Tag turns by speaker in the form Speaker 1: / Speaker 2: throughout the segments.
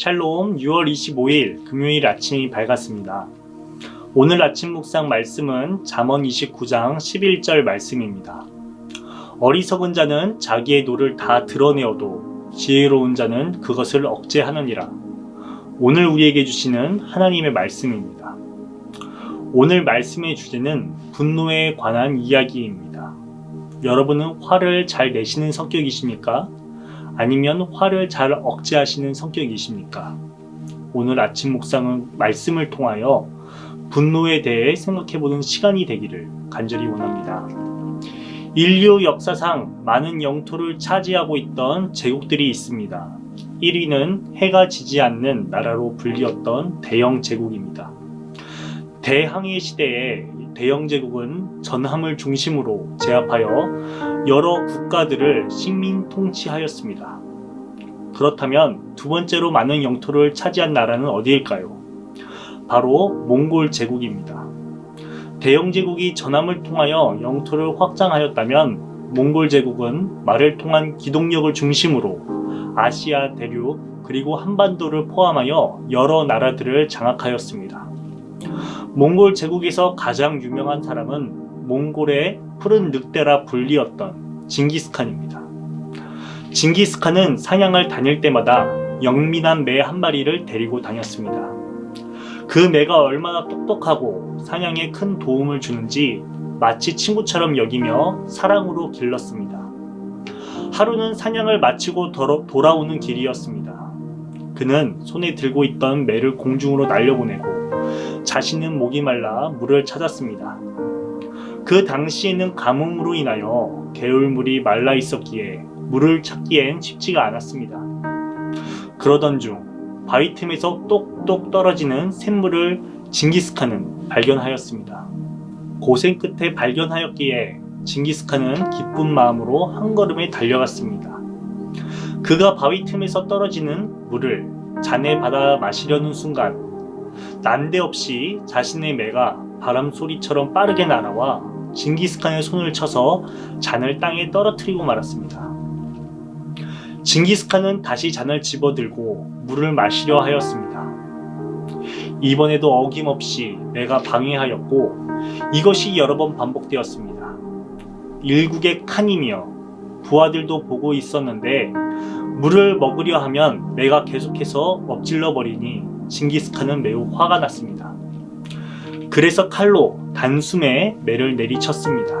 Speaker 1: 샬롬 6월 25일 금요일 아침이 밝았습니다. 오늘 아침 묵상 말씀은 잠언 29장 11절 말씀입니다. 어리석은 자는 자기의 노를 다 드러내어도 지혜로운 자는 그것을 억제하느니라. 오늘 우리에게 주시는 하나님의 말씀입니다. 오늘 말씀의 주제는 분노에 관한 이야기입니다. 여러분은 화를 잘 내시는 성격이십니까? 아니면 화를 잘 억제하시는 성격이십니까? 오늘 아침 묵상은 말씀을 통하여 분노에 대해 생각해보는 시간이 되기를 간절히 원합니다. 인류 역사상 많은 영토를 차지하고 있던 제국들이 있습니다. 1위는 해가 지지 않는 나라로 불리웠던 대영 제국입니다. 대항해 시대에 대영 제국은 전함을 중심으로 제압하여 여러 국가들을 식민 통치하였습니다. 그렇다면 두 번째로 많은 영토를 차지한 나라는 어디일까요? 바로 몽골 제국입니다. 대영 제국이 전함을 통하여 영토를 확장하였다면 몽골 제국은 말을 통한 기동력을 중심으로 아시아 대륙 그리고 한반도를 포함하여 여러 나라들을 장악하였습니다. 몽골 제국에서 가장 유명한 사람은 몽골의 푸른 늑대라 불리었던 징기스칸입니다. 징기스칸은 사냥을 다닐 때마다 영민한 매 한 마리를 데리고 다녔습니다. 그 매가 얼마나 똑똑하고 사냥에 큰 도움을 주는지 마치 친구처럼 여기며 사랑으로 길렀습니다. 하루는 사냥을 마치고 돌아오는 길이었습니다. 그는 손에 들고 있던 매를 공중으로 날려보내고 자신은 목이 말라 물을 찾았습니다. 그 당시에는 가뭄으로 인하여 개울물이 말라 있었기에 물을 찾기엔 쉽지가 않았습니다. 그러던 중 바위 틈에서 똑똑 떨어지는 샘물을 징기스칸은 발견하였습니다. 고생 끝에 발견하였기에 징기스칸은 기쁜 마음으로 한 걸음에 달려갔습니다. 그가 바위 틈에서 떨어지는 물을 잔에 받아 마시려는 순간 난데없이 자신의 매가 바람 소리처럼 빠르게 날아와 징기스칸의 손을 쳐서 잔을 땅에 떨어뜨리고 말았습니다. 징기스칸은 다시 잔을 집어들고 물을 마시려 하였습니다. 이번에도 어김없이 매가 방해하였고 이것이 여러 번 반복되었습니다. 일국의 칸이며 부하들도 보고 있었는데 물을 먹으려 하면 매가 계속해서 엎질러 버리니 징기스칸은 매우 화가 났습니다. 그래서 칼로 단숨에 매를 내리쳤습니다.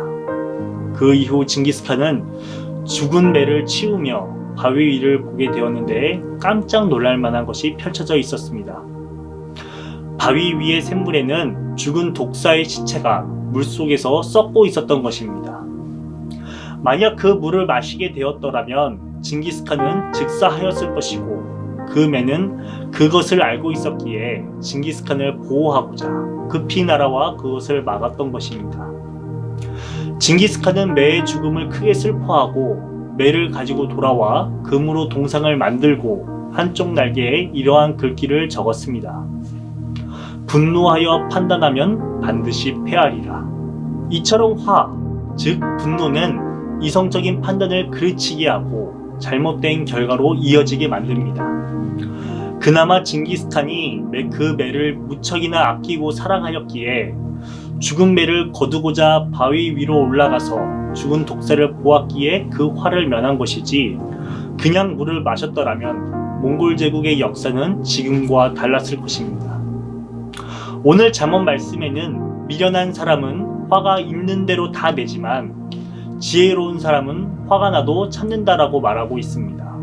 Speaker 1: 그 이후 징기스칸은 죽은 매를 치우며 바위 위를 보게 되었는데 깜짝 놀랄 만한 것이 펼쳐져 있었습니다. 바위 위의 샘물에는 죽은 독사의 시체가 물속에서 썩고 있었던 것입니다. 만약 그 물을 마시게 되었더라면 징기스칸은 즉사하였을 것이고 그 매는 그것을 알고 있었기에 징기스칸을 보호하고자 급히 날아와 그것을 막았던 것입니다. 징기스칸은 매의 죽음을 크게 슬퍼하고 매를 가지고 돌아와 금으로 동상을 만들고 한쪽 날개에 이러한 글귀를 적었습니다. 분노하여 판단하면 반드시 패하리라. 이처럼 즉 분노는 이성적인 판단을 그르치게 하고 잘못된 결과로 이어지게 만듭니다. 그나마 징기스칸이 그 매를 무척이나 아끼고 사랑하였기에 죽은 매를 거두고자 바위 위로 올라가서 죽은 독사를 보았기에 그 화를 면한 것이지 그냥 물을 마셨더라면 몽골 제국의 역사는 지금과 달랐을 것입니다. 오늘 잠언 말씀에는 미련한 사람은 화가 있는 대로 다 내지만 지혜로운 사람은 화가 나도 참는다라고 말하고 있습니다.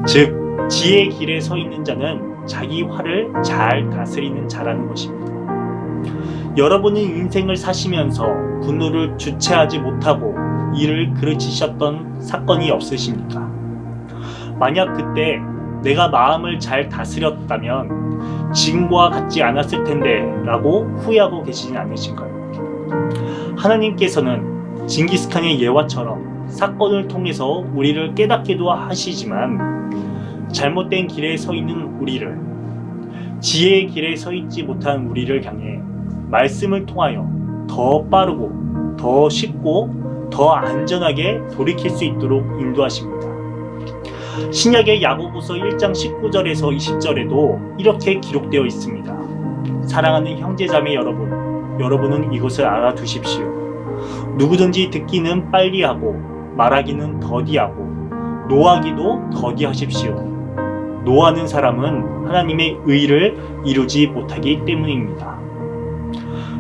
Speaker 1: 즉 지혜의 길에 서 있는 자는 자기 화를 잘 다스리는 자라는 것입니다. 여러분은 인생을 사시면서 분노를 주체하지 못하고 이를 그르치셨던 사건이 없으십니까? 만약 그때 내가 마음을 잘 다스렸다면 지금과 같지 않았을 텐데 라고 후회하고 계시진 않으신가요? 하나님께서는 징기스칸의 예화처럼 사건을 통해서 우리를 깨닫기도 하시지만 잘못된 길에 서 있는 우리를, 지혜의 길에 서 있지 못한 우리를 향해 말씀을 통하여 더 빠르고 더 쉽고 더 안전하게 돌이킬 수 있도록 인도하십니다. 신약의 야고보서 1장 19절에서 20절에도 이렇게 기록되어 있습니다. 사랑하는 형제자매 여러분, 여러분은 이것을 알아두십시오. 누구든지 듣기는 빨리 하고 말하기는 더디하고 노하기도 더디하십시오. 노하는 사람은 하나님의 의를 이루지 못하기 때문입니다.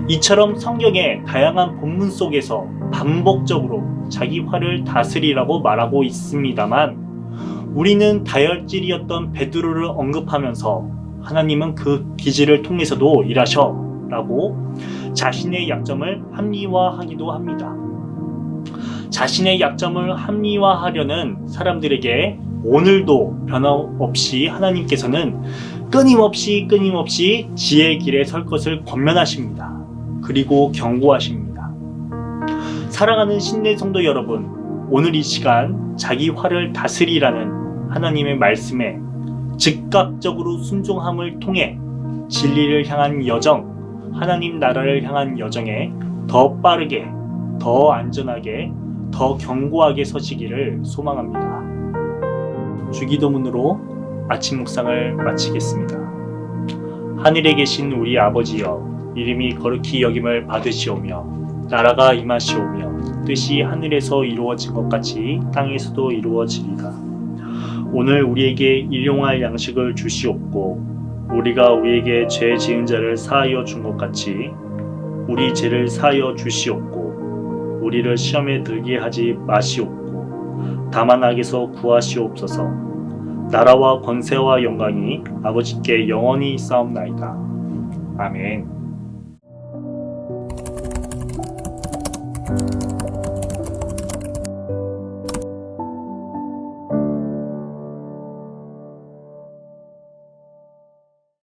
Speaker 1: 이처럼 성경의 다양한 본문 속에서 반복적으로 자기 화를 다스리라고 말하고 있습니다만, 우리는 다혈질이었던 베드로를 언급하면서 하나님은 그 기질을 통해서도 일하셔 라고 자신의 약점을 합리화하기도 합니다. 자신의 약점을 합리화하려는 사람들에게 오늘도 변함없이 하나님께서는 끊임없이 지혜의 길에 설 것을 권면하십니다. 그리고 경고하십니다. 사랑하는 신내 성도 여러분, 오늘 이 시간 자기 화를 다스리라는 하나님의 말씀에 즉각적으로 순종함을 통해 진리를 향한 여정, 하나님 나라를 향한 여정에 더 빠르게, 더 안전하게, 더 견고하게 서시기를 소망합니다. 주기도문으로 아침 묵상을 마치겠습니다. 하늘에 계신 우리 아버지여, 이름이 거룩히 여김을 받으시오며 나라가 임하시오며 뜻이 하늘에서 이루어진 것 같이 땅에서도 이루어지리다. 오늘 우리에게 일용할 양식을 주시옵고 우리가 우리에게 죄 지은 자를 사하여 준 것 같이 우리 죄를 사하여 주시옵고 우리를 시험에 들게 하지 마시옵고 다만 악에서 구하시옵소서. 나라와 권세와 영광이 아버지께 영원히 있사옵나이다. 아멘.